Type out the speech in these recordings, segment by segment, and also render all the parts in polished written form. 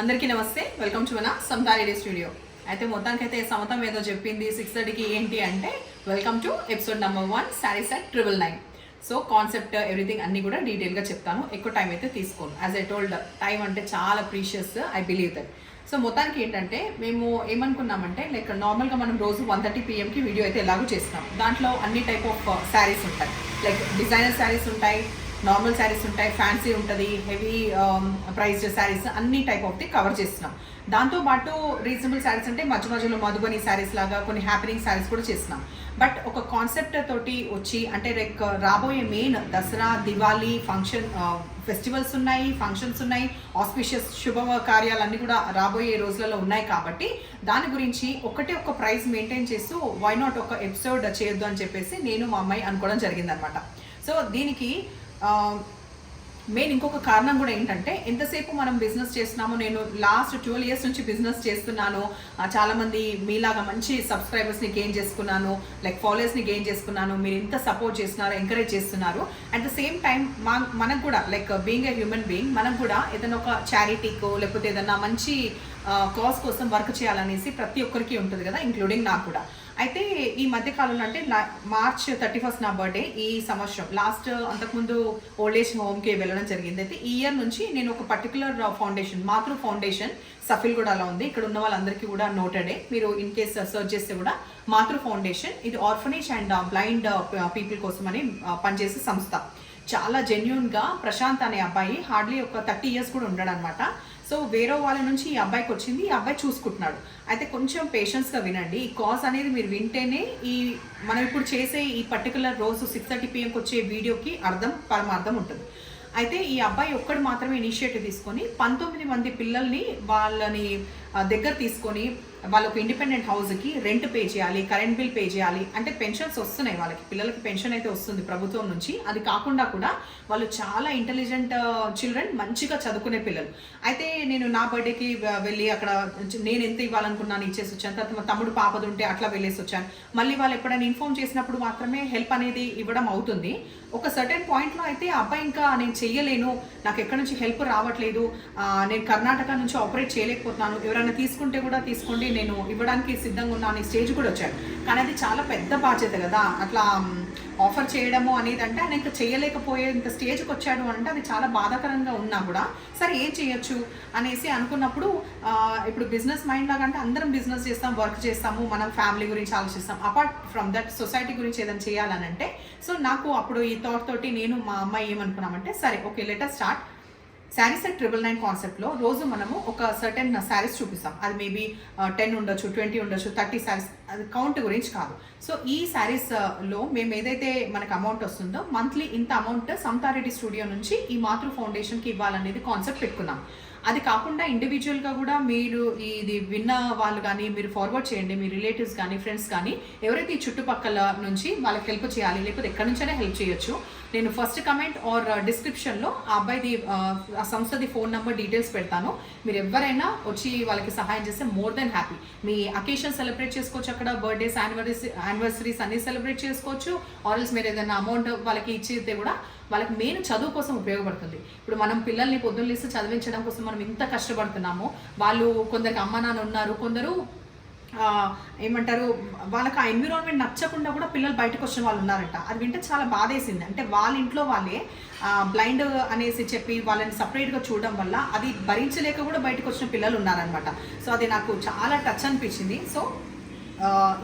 అందరికీ నమస్తే. Welcome to మన సమతారెడ్డి స్టూడియో. అయితే మొత్తానికైతే సమతం ఏదో చెప్పింది 6:30కి ఏంటి అంటే welcome to episode number 1 saris at 999. So concept everything అన్ని కూడా డీటెయిల్గా చెప్తాను. ఎక్కువ టైం అయితే తీసుకోను. యాజ్ ఐ టోల్డ్, టైం అంటే చాలా precious, I believe that. So మొత్తానికి ఏంటంటే మేము ఏమనుకున్నామంటే లైక్ నార్మల్గా మనం రోజు 1:30 PM వీడియో అయితే ఎలాగో చేస్తున్నాం. దాంట్లో అన్ని టైప్ ఆఫ్ శారీస్ ఉంటాయి. లైక్ డిజైనర్ శారీస్ ఉంటాయి, నార్మల్ శారీస్ ఉంటాయి, ఫ్యాన్సీ ఉంటుంది, హెవీ ప్రైస్డ్ శారీస్, అన్ని టైప్ ఆఫ్ ది కవర్ చేస్తున్నాం. దాంతోపాటు రీజనబుల్ శారీస్ అంటే మధ్య మధ్యలో మధుబని శారీస్ లాగా కొన్ని హ్యాపీనింగ్ శారీస్ కూడా చేస్తున్నాం. బట్ ఒక కాన్సెప్ట్ తోటి వచ్చి అంటే లైక్ రాబోయే మెయిన్ దసరా, దివాళీ ఫెస్టివల్స్ ఉన్నాయి, ఫంక్షన్స్ ఉన్నాయి, ఆస్పిషియస్ శుభ కార్యాలన్నీ కూడా రాబోయే రోజులలో ఉన్నాయి. కాబట్టి దాని గురించి ఒక ప్రైస్ మెయింటైన్ చేస్తూ వై నాట్ ఒక ఎపిసోడ్ చేయొద్దు అని చెప్పేసి నేను మా అమ్మాయి అనుకోవడం జరిగిందనమాట. సో దీనికి మెయిన్ ఇంకొక కారణం కూడా ఏంటంటే ఎంతసేపు మనం బిజినెస్ చేస్తున్నామో, నేను లాస్ట్ 12 years నుంచి బిజినెస్ చేస్తున్నాను. చాలామంది మీలాగా మంచి సబ్స్క్రైబర్స్ని గెయిన్ చేసుకున్నాను, లైక్ ఫాలోవర్స్ని గెయిన్ చేసుకున్నాను. మీరు ఎంత సపోర్ట్ చేస్తున్నారు, ఎంకరేజ్ చేస్తున్నారు. అట్ ద సేమ్ టైం మనకు కూడా like being a human being మనం కూడా ఏదైనా ఒక చారిటీకో లేకపోతే ఏదైనా మంచి కాజ్ కోసం వర్క్ చేయాలనేసి ప్రతి ఒక్కరికి ఉంటుంది కదా, ఇంక్లూడింగ్ నాకు కూడా. అయితే ఈ మధ్యకాలంలో అంటే March 31 నా బర్త్డే, ఈ సంవత్సరం లాస్ట్ అంతకుముందు ఓల్డ్ ఏజ్ హోమ్కి వెళ్ళడం జరిగింది. అయితే ఈ ఇయర్ నుంచి నేను ఒక పర్టికులర్ ఫౌండేషన్, మాతృ ఫౌండేషన్, సఫిల్ కూడా అలా ఉంది, ఇక్కడ ఉన్న వాళ్ళందరికీ కూడా నోటెడే, మీరు ఇన్ కేస్ సర్చ్ చేస్తే కూడా మాతృ ఫౌండేషన్, ఇది ఆర్ఫనేజ్ అండ్ బ్లైండ్ పీపుల్ కోసం అని పనిచేసే సంస్థ. చాలా జెన్యున్గా ప్రశాంత్ అనే అబ్బాయి హార్డ్లీ ఒక 30 years కూడా ఉన్నాడు అనమాట. సో వేరే వాళ్ళ నుంచి ఈ అబ్బాయికి వచ్చింది, ఈ అబ్బాయి చూసుకుంటున్నాడు. అయితే కొంచెం పేషెన్స్గా వినండి. ఈ కాజ్ అనేది మీరు వింటేనే ఈ మనం ఇప్పుడు చేసే ఈ పర్టికులర్ రోజు 6:30 PM వచ్చే వీడియోకి పరమార్థం ఉంటుంది. అయితే ఈ అబ్బాయి ఒక్కడు మాత్రమే ఇనిషియేటివ్ తీసుకొని 19 మంది పిల్లల్ని వాళ్ళని దగ్గర తీసుకొని వాళ్ళకు ఇండిపెండెంట్ హౌస్కి రెంట్ పే చేయాలి, కరెంట్ బిల్ పే చేయాలి. అంటే పెన్షన్స్ వస్తున్నాయి వాళ్ళకి, పిల్లలకి పెన్షన్ అయితే వస్తుంది ప్రభుత్వం నుంచి. అది కాకుండా కూడా వాళ్ళు చాలా ఇంటెలిజెంట్ చిల్డ్రన్, మంచిగా చదువుకునే పిల్లలు. అయితే నేను నా బర్త్డేకి వెళ్ళి అక్కడ నేను ఎంత ఇవ్వాలనుకున్నాను ఇచ్చేసి వచ్చాను. తర్వాత మా తమ్ముడు పాపది ఉంటే అట్లా వెళ్ళేసి వచ్చాను. మళ్ళీ వాళ్ళు ఎప్పుడైనా ఇన్ఫార్మ్ చేసినప్పుడు మాత్రమే హెల్ప్ అనేది ఇవ్వడం అవుతుంది. ఒక సర్టెన్ పాయింట్లో అయితే అబ్బాయి ఇంకా నేను చెయ్యలేను, నాకు ఎక్కడి నుంచి హెల్ప్ రావట్లేదు, నేను కర్ణాటక నుంచి ఆపరేట్ చేయలేకపోతున్నాను, ఎవరైనా తీసుకుంటే కూడా తీసుకోండి, నేను ఇవ్వడానికి సిద్ధంగా ఉన్నాను ఈ స్టేజ్ కూడా వచ్చాడు. కానీ అది చాలా పెద్ద బాధ్యత కదా, అట్లా ఆఫర్ చేయడము అనేది. అంటే ఆయన ఇంకా చేయలేకపోయే ఇంత స్టేజ్కి వచ్చాడు అంటే అది చాలా బాధాకరంగా ఉన్నా కూడా సరే ఏం చేయొచ్చు అనేసి అనుకున్నప్పుడు, ఇప్పుడు బిజినెస్ మైండ్ లాగా అంటే అందరం బిజినెస్ చేస్తాం, వర్క్ చేస్తాము, మనం ఫ్యామిలీ గురించి ఆలోచిస్తాం. అపార్ట్ ఫ్రమ్ దట్ సొసైటీ గురించి ఏదైనా చేయాలని అంటే, సో నాకు అప్పుడు ఈ థాట్ తోటి నేను మా అమ్మాయి ఏమనుకున్నామంటే, సరే okay let us start saris at 999 కాన్సెప్ట్లో రోజు మనము ఒక సర్టెన్ శారీస్ చూపిస్తాం. అది మేబీ 10 ఉండొచ్చు, 20 ఉండొచ్చు, 30 శారీస్, అది కౌంట్ గురించి కాదు. సో ఈ శారీస్లో మేము ఏదైతే మనకు అమౌంట్ వస్తుందో మంత్లీ ఇంత అమౌంట్ సమతారెడ్డి స్టూడియో నుంచి ఈ మాతృ ఫౌండేషన్కి ఇవ్వాలనేది కాన్సెప్ట్ పెట్టుకున్నాం. అది కాకుండా ఇండివిజువల్గా కూడా మీరు ఇది విన్న వాళ్ళు కానీ మీరు ఫార్వర్డ్ చేయండి, మీ రిలేటివ్స్ కానీ ఫ్రెండ్స్ కానీ ఎవరైతే ఈ చుట్టుపక్కల నుంచి వాళ్ళకి హెల్ప్ చేయాలి, లేకపోతే ఎక్కడి నుంచైనా హెల్ప్ చేయొచ్చు. నేను ఫస్ట్ కమెంట్ ఆర్ డిస్క్రిప్షన్లో ఆ అబ్బాయిది ఆ సంస్థది ఫోన్ నెంబర్ డీటెయిల్స్ పెడతాను. మీరు ఎవరైనా వచ్చి వాళ్ళకి సహాయం చేస్తే మోర్ దెన్ హ్యాపీ. మీ అకేషన్ సెలబ్రేట్ చేసుకోవచ్చు, అక్కడ బర్త్డేస్, యానివర్సరీస్ అన్నీ సెలబ్రేట్ చేసుకోవచ్చు. ఆర్ఎల్స్ మీరు ఏదైనా అమౌంట్ వాళ్ళకి ఇచ్చితే కూడా వాళ్ళకి మెయిన్ చదువు కోసం ఉపయోగపడుతుంది. ఇప్పుడు మనం పిల్లల్ని పొద్దున్న లేసి చదివించడం కోసం మనం ఇంత కష్టపడుతున్నాము. వాళ్ళు కొందరికి అమ్మ నాన్న ఉన్నారు, కొందరు ఏమంటారు వాళ్ళకి ఆ ఎన్విరాన్మెంట్ నచ్చకుండా కూడా పిల్లలు బయటకు వచ్చిన వాళ్ళు ఉన్నారంట. అది వింటే చాలా బాధేసింది. అంటే వాళ్ళ ఇంట్లో వాళ్ళే బ్లైండ్ అనేసి చెప్పి వాళ్ళని సపరేట్గా చూడడం వల్ల అది భరించలేక కూడా బయటకు వచ్చిన పిల్లలు ఉన్నారనమాట. సో అది నాకు చాలా టచ్ అనిపించింది. సో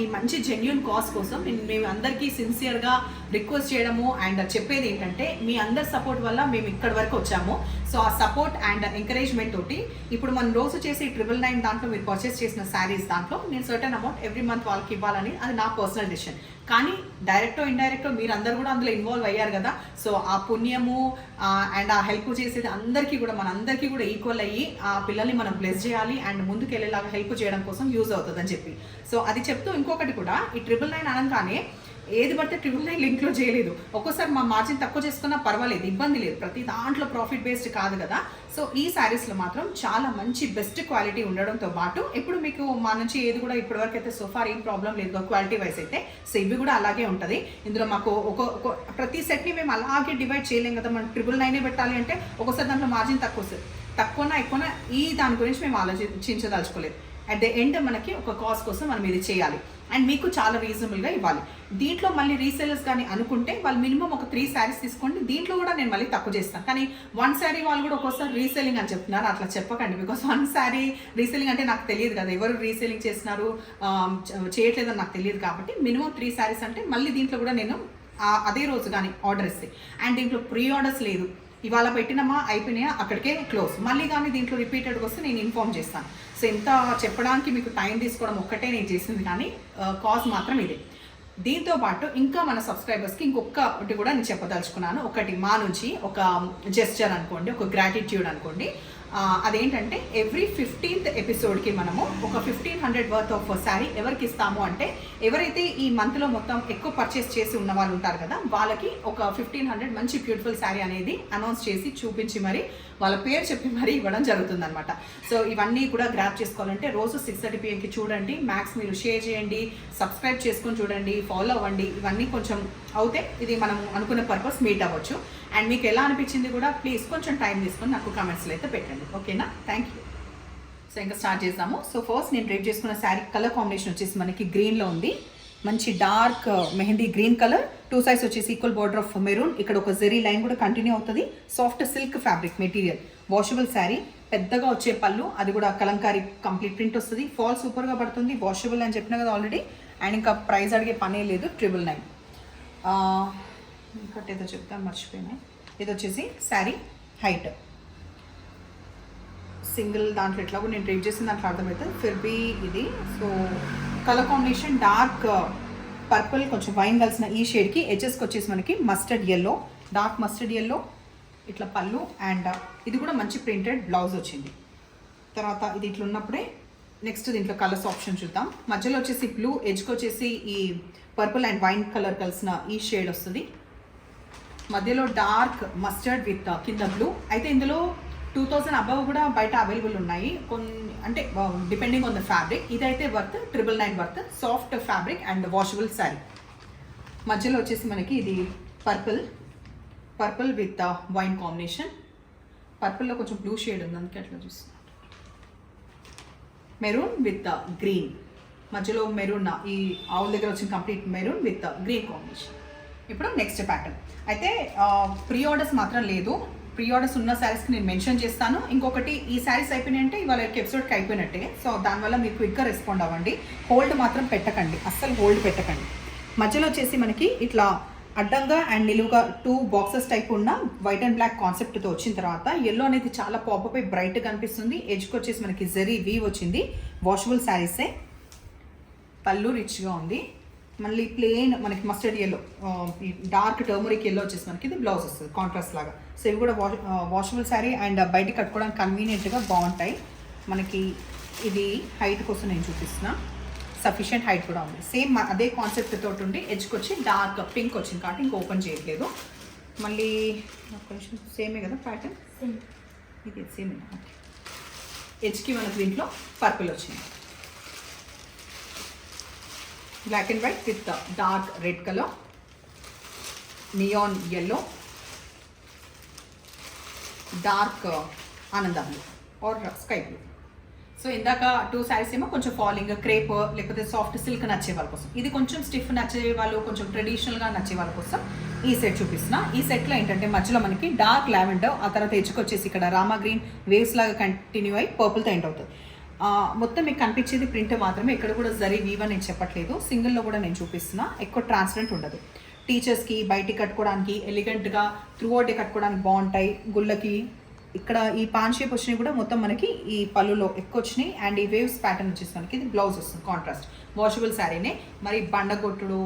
ఈ మంచి జెన్యున్ కాజ్ కోసం మేము అందరికీ సిన్సియర్గా రిక్వెస్ట్ చేయడము అండ్ చెప్పేది ఏంటంటే, మీ అందరి సపోర్ట్ వల్ల మేము ఇక్కడి వరకు వచ్చాము. సో ఆ సపోర్ట్ అండ్ ఎంకరేజ్మెంట్ తోటి ఇప్పుడు మనం రోజు చేసి 999 దాంట్లో మీరు పర్చేస్ చేసిన శారీస్ దాంట్లో నేను సర్టెన్ అమౌంట్ ఎవ్రీ మంత్ వాళ్ళకి ఇవ్వాలని అది నా పర్సనల్ డెసిషన్. కానీ డైరెక్టో ఇండైరెక్టో మీరు అందరూ కూడా అందులో ఇన్వాల్వ్ అయ్యారు కదా. సో ఆ పుణ్యము అండ్ ఆ హెల్ప్ చేసేది అందరికీ కూడా మనందరికీ కూడా ఈక్వల్ అయ్యి ఆ పిల్లల్ని మనం బ్లెస్ చేయాలి అండ్ ముందుకు వెళ్ళేలాగా హెల్ప్ చేయడం కోసం యూజ్ అవుతుందని చెప్పి, సో అది చెప్తూ ఇంకొకటి కూడా ఈ 999 అనగానే ఏది పడితే 999 లింక్లో చేయలేదు. ఒక్కోసారి మా మార్జిన్ తక్కువ చేసుకున్నా పర్వాలేదు, ఇబ్బంది లేదు, ప్రతి దాంట్లో ప్రాఫిట్ బేస్డ్ కాదు కదా. సో ఈ శారీస్లో మాత్రం చాలా మంచి బెస్ట్ క్వాలిటీ ఉండడంతో పాటు ఇప్పుడు మీకు మా నుంచి ఏది కూడా ఇప్పటివరకు అయితే సోఫార్ ఏం ప్రాబ్లం లేదు క్వాలిటీ వైజ్ అయితే. సో ఇవి కూడా అలాగే ఉంటుంది. ఇందులో మాకు ప్రతి సెట్ని మేము అలాగే డివైడ్ చేయలేం కదా, మనం 999 పెట్టాలి అంటే ఒక్కోసారి దాంట్లో మార్జిన్ తక్కువ వస్తుంది. తక్కువనా ఎక్కువనా ఈ దాని గురించి మేము ఆలోచించదలుచుకోలేదు. అట్ ద ఎండ్ మనకి ఒక కాస్ట్ కోసం మనం ఇది చేయాలి అండ్ మీకు చాలా రీజనబుల్గా ఇవ్వాలి. దీంట్లో మళ్ళీ రీసేలర్స్ కానీ అనుకుంటే వాళ్ళు మినిమం ఒక 3 శారీస్ తీసుకోండి, దీంట్లో కూడా నేను మళ్ళీ తక్కువ చేస్తాను. కానీ 1 శారీ వాళ్ళు కూడా ఒక్కోసారి రీసేలింగ్ అని చెప్తున్నారు, అట్లా చెప్పకండి. బికాస్ 1 శారీ రీసేలింగ్ అంటే నాకు తెలియదు కదా, ఎవరు రీసేలింగ్ చేస్తున్నారు చేయట్లేదని నాకు తెలియదు. కాబట్టి మినిమం 3 శారీస్ అంటే మళ్ళీ దీంట్లో కూడా నేను అదే రోజు కానీ ఆర్డర్ ఇస్తే, అండ్ దీంట్లో ప్రీ ఆర్డర్స్ లేదు, ఇవాళ పెట్టినమా అయిపోయినాయా అక్కడికే క్లోజ్. మళ్ళీ కానీ దీంట్లో రిపీటెడ్గా వస్తే నేను ఇన్ఫార్మ్ చేస్తాను. సో ఇంత చెప్పడానికి మీకు టైం తీసుకోవడం ఒక్కటే నేను చేసింది, కానీ కాస్ట్ మాత్రం ఇదే. దీంతో పాటు ఇంకా మన సబ్స్క్రైబర్స్కి ఇంకొకటి కూడా నేను చెప్పదలుచుకున్నాను. ఒకటి మా నుంచి ఒక జెస్చర్ అనుకోండి, ఒక గ్రాటిట్యూడ్ అనుకోండి. అదేంటంటే ఎవ్రీ 15th ఎపిసోడ్కి మనము ఒక 1500 వర్త్ ఆఫ్ శారీ ఎవరికి ఇస్తాము అంటే, ఎవరైతే ఈ మంత్లో మొత్తం ఎక్కువ పర్చేస్ చేసి ఉన్న వాళ్ళు ఉంటారు కదా, వాళ్ళకి ఒక 1500 మంచి బ్యూటిఫుల్ శారీ అనేది అనౌన్స్ చేసి చూపించి మరి వాళ్ళ పేరు చెప్పి మరీ ఇవ్వడం జరుగుతుంది అనమాట. సో ఇవన్నీ కూడా గ్రాప్ చేసుకోవాలంటే రోజు 6:30 PM చూడండి, మ్యాక్స్ మీరు షేర్ చేయండి, సబ్స్క్రైబ్ చేసుకొని చూడండి, ఫాలో అవ్వండి. ఇవన్నీ కొంచెం అవుతే ఇది మనం అనుకున్న పర్పస్ మీట్ అవ్వచ్చు. అండ్ మీకు ఎలా అనిపించింది కూడా ప్లీజ్ కొంచెం టైం తీసుకొని నాకు కామెంట్స్లో అయితే పెట్టండి, ఓకేనా? Thank you. సో ఇంకా స్టార్ట్ చేద్దాము. సో ఫస్ట్ నేను డ్రైవ్ చేసుకున్న శారీ కలర్ కాంబినేషన్ వచ్చేసి మనకి గ్రీన్లో ఉంది, మంచి dark mehndi green colour, 2 sides వచ్చేసి ఈక్వల్ బార్డర్ ఆఫ్ మెరూన్, ఇక్కడ ఒక జెరీ లైన్ కూడా కంటిన్యూ అవుతుంది. Soft silk fabric material, washable sari, పెద్దగా వచ్చే పళ్ళు, అది కూడా కలంకారీ కంప్లీట్ ప్రింట్ వస్తుంది. ఫాల్ సూపర్గా పడుతుంది, వాషబుల్ అని చెప్పినా కదా ఆల్రెడీ. అండ్ ఇంకా ప్రైస్ అడిగే పనే లేదు, 999. ఇంకోటి ఏదో చెప్తాను మర్చిపోయినా. ఇది వచ్చేసి శారీ హైట్ సింగిల్ దాంట్లో ఎట్లా కూడా నేను ట్రేడ్ చేసిన దాంట్లో అర్థమవుతుంది. ఫిర్బీ ఇది. So colour combination dark purple, కొంచెం వైన్ కలిసిన ఈ షేడ్కి ఎడ్జెస్కి వచ్చేసి మనకి mustard yellow, dark mustard yellow ఇట్లా పళ్ళు. అండ్ ఇది కూడా మంచి ప్రింటెడ్ బ్లౌజ్ వచ్చింది. తర్వాత ఇది ఇట్లా ఉన్నప్పుడే నెక్స్ట్ దీంట్లో కలర్స్ ఆప్షన్ చూద్దాం. మధ్యలో వచ్చేసి బ్లూ, ఎడ్జ్కి వచ్చేసి ఈ పర్పుల్ అండ్ వైన్ కలర్ కలిసిన ఈ షేడ్ వస్తుంది. మధ్యలో డార్క్ మస్టర్డ్ విత్ కింద బ్లూ. అయితే ఇందులో 2000 అబవ్ కూడా బయట అవైలబుల్ ఉన్నాయి కొన్ని, అంటే డిపెండింగ్ ఆన్ ద ఫ్యాబ్రిక్. ఇదైతే worth 999 worth, soft fabric and washable sari. మధ్యలో వచ్చేసి మనకి ఇది పర్పుల్ విత్ వైన్ కాంబినేషన్. పర్పుల్లో కొంచెం బ్లూ షేడ్ ఉంది, అందుకే అట్లా చూస్తున్నాను. మెరూన్ విత్ గ్రీన్, మధ్యలో మెరూన్, ఈ ఆవుల దగ్గర వచ్చిన complete maroon with green combination. ఇప్పుడు నెక్స్ట్ ప్యాటర్న్. అయితే ప్రీ ఆర్డర్స్ మాత్రం లేదు, ప్రీ ఆర్డర్స్ ఉన్న శారీస్కి నేను మెన్షన్ చేస్తాను. ఇంకొకటి, ఈ శారీస్ అయిపోయినాయి అంటే ఇవాళ ఎపిసోడ్కి అయిపోయినట్టే. సో దానివల్ల మీరు క్విక్గా రెస్పాండ్ అవ్వండి, హోల్డ్ మాత్రం పెట్టకండి, అస్సలు హోల్డ్ పెట్టకండి. మధ్యలో వచ్చేసి మనకి ఇట్లా అడ్డంగా అండ్ నిలువుగా 2 బాక్సెస్ టైప్ ఉన్న వైట్ అండ్ బ్లాక్ కాన్సెప్ట్తో వచ్చిన తర్వాత ఎల్లో అనేది చాలా పాపప్ అయి బ్రైట్గా కనిపిస్తుంది. ఎడ్జ్కి వచ్చేసి మనకి జెరీ వీవ్ వచ్చింది. వాషబుల్ శారీసే. పళ్ళు రిచ్గా ఉంది. మళ్ళీ ప్లెయిన్ మనకి mustard yellow, dark turmeric yellow వచ్చేసి మనకి ఇది బ్లౌజ్ వస్తుంది కాంట్రాస్ట్ లాగా. సో ఇవి కూడా వాషబుల్ శారీ అండ్ బయటికి కట్టుకోవడానికి కన్వీనియంట్గా బాగుంటాయి. మనకి ఇది హైట్ కోసం నేను చూపిస్తున్నా, సఫిషియంట్ హైట్ కూడా ఉంది. సేమ్ అదే కాన్సెప్ట్ తోటి ఉండి ఎడ్జ్కి వచ్చి డార్క్ పింక్ వచ్చింది కాబట్టి ఇంక ఓపెన్ చేయట్లేదు. మళ్ళీ కొంచెం సేమే కదా ప్యాటర్న్, ఇది సేమ్. ఎడ్జ్కి మనకి దీంట్లో పర్పుల్ వచ్చింది, black and white with dark red colour, neon yellow, dark ఆనంద blue or sky blue. So ఇందాక 2 శారీస్ ఏమో కొంచెం ఫాలింగ్ క్రేప్ లేకపోతే సాఫ్ట్ సిల్క్ నచ్చే వాళ్ళ కోసం, ఇది కొంచెం స్టిఫ్ నచ్చే వాళ్ళు, కొంచెం ట్రెడిషనల్గా నచ్చే వాళ్ళ కోసం ఈ సెట్ చూపిస్తున్నా. ఈ సెట్లో ఏంటంటే మధ్యలో మనకి డార్క్ లావెండర్, ఆ తర్వాత ఎడ్జ్కొచ్చేసి ఇక్కడ రామా గ్రీన్ వేవ్స్ లాగా కంటిన్యూ అయ్యి పర్పుల్తో ఎండ్ అవుతుంది. మొత్తం మీకు కనిపించేది ప్రింట్ మాత్రమే, ఇక్కడ కూడా జరీ వీవ్ అని నేను చెప్పట్లేదు. సింగిల్లో కూడా నేను చూపిస్తున్నా, ఎక్కువ ట్రాన్స్పరెంట్ ఉండదు. టీచర్స్కి బయటికి కట్టుకోవడానికి ఎలిగెంట్గా త్రూ అవుట్ కట్టుకోవడానికి బాగుంటాయి. గుళ్ళకి ఇక్కడ ఈ పాన్ షేప్ వచ్చినాయి కూడా మొత్తం మనకి ఈ పళ్ళులో ఎక్కువ వచ్చినాయి. అండ్ ఈ వేవ్స్ ప్యాటర్న్ వచ్చేసి మనకి ఇది బ్లౌజ్ వస్తుంది కాంట్రాస్ట్. వాషబుల్ శారీనే, మరి బండగొట్టుడు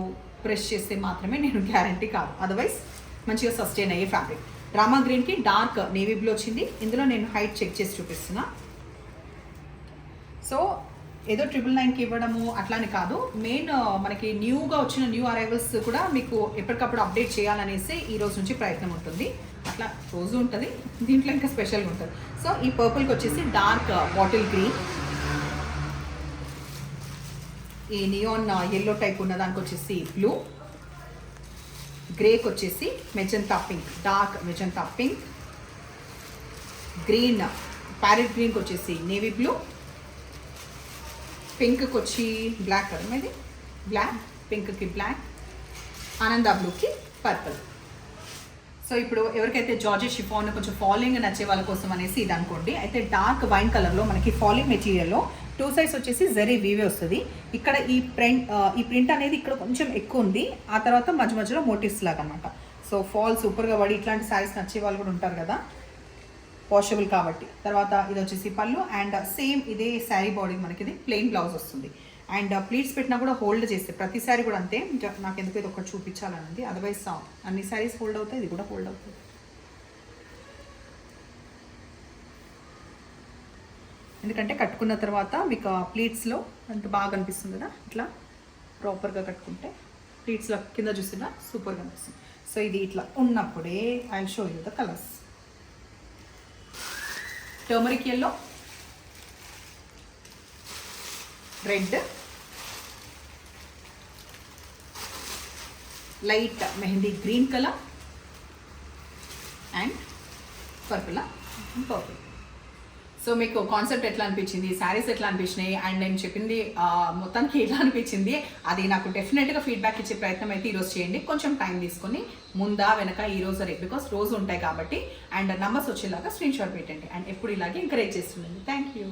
ప్రెస్ చేస్తే మాత్రమే నేను గ్యారంటీ కాదు, అదర్వైజ్ మంచిగా సస్టైన్ అయ్యే ఫ్యాబ్రిక్. రామా గ్రీన్కి డార్క్ నేవీ బ్లూ వచ్చింది. ఇందులో నేను హైట్ చెక్ చేసి చూపిస్తున్నా. సో ఏదో 999కి ఇవ్వడము అట్లానే కాదు, మెయిన్ మనకి న్యూగా వచ్చిన న్యూ అరైవల్స్ కూడా మీకు ఎప్పటికప్పుడు అప్డేట్ చేయాలనేసి ఈ రోజు నుంచి ప్రయత్నం ఉంటుంది. అట్లా రోజు ఉంటుంది, దీంట్లో ఇంకా స్పెషల్గా ఉంటుంది. సో ఈ పర్పుల్కి వచ్చేసి డార్క్ బాటిల్ గ్రీన్, ఈ నియాన్ ఎల్లో టైప్ ఉన్న దానికి వచ్చేసి బ్లూ, గ్రేకి వచ్చేసి magenta pink, dark magenta pink, green parrot గ్రీన్కి వచ్చేసి నేవీ బ్లూ, పింక్కి వచ్చి బ్లాక్ కదా ఇది, బ్లాక్, పింక్కి బ్లాక్, ఆనంద బ్లూకి పర్పుల్. సో ఇప్పుడు ఎవరికైతే జార్జెట్ షిఫాన్ కొంచెం ఫాలింగ్ నచ్చే వాళ్ళ కోసం అనేసి ఇది అనుకోండి. అయితే డార్క్ వైన్ కలర్లో మనకి ఫాలింగ్ మెటీరియల్లో 2 సైడ్స్ వచ్చేసి జరీ వీవే వస్తుంది. ఇక్కడ ఈ ప్రింట్ అనేది ఇక్కడ కొంచెం ఎక్కువ ఉంది, ఆ తర్వాత మధ్య మధ్యలో మోటివ్స్ లాగా అనమాట. సో ఫాల్ సూపర్గా పడి ఇట్లాంటి శారీస్ నచ్చే వాళ్ళు కూడా ఉంటారు కదా, వాషబుల్ కాబట్టి. తర్వాత ఇది వచ్చేసి పళ్ళు అండ్ సేమ్ ఇదే శారీ బాడీ మనకి ఇది ప్లెయిన్ బ్లౌజ్ వస్తుంది. అండ్ ప్లీట్స్ పెట్టినా కూడా హోల్డ్ చేస్తే ప్రతి శారీ కూడా అంతే. నాకు ఎందుకు ఇది ఒకటి చూపించాలన్నది, అదర్వైజ్ అన్ని శారీస్ హోల్డ్ అవుతాయి, ఇది కూడా హోల్డ్ అవుతుంది. ఎందుకంటే కట్టుకున్న తర్వాత మీకు ఆ ప్లీట్స్లో అంత బాగా అనిపిస్తుంది కదా, ఇట్లా ప్రాపర్గా కట్టుకుంటే ప్లీట్స్లో కింద చూసినా సూపర్గా అనిపిస్తుంది. సో ఇది ఇట్లా ఉన్నప్పుడే I show you the colours. Turmeric yellow, red, light mehndi green colour and purple. So మీకు కాన్సెప్ట్ ఎట్లా అనిపించింది, శారీస్ ఎట్లా అనిపించినాయి అండ్ నేను చెప్పింది మొత్తానికి ఎట్లా అనిపించింది, అది నాకు డెఫినెట్గా ఫీడ్బ్యాక్ ఇచ్చే ప్రయత్నం అయితే ఈరోజు చేయండి. కొంచెం టైం తీసుకొని ముందా వెనక ఈ రోజు రేపు, బికాస్ రోజు ఉంటాయి కాబట్టి. అండ్ నంబర్స్ వచ్చేలాగా స్క్రీన్ షాట్ పెట్టండి అండ్ ఎప్పుడు ఇలాగే ఎంకరేజ్ చేస్తుండండి. Thank you.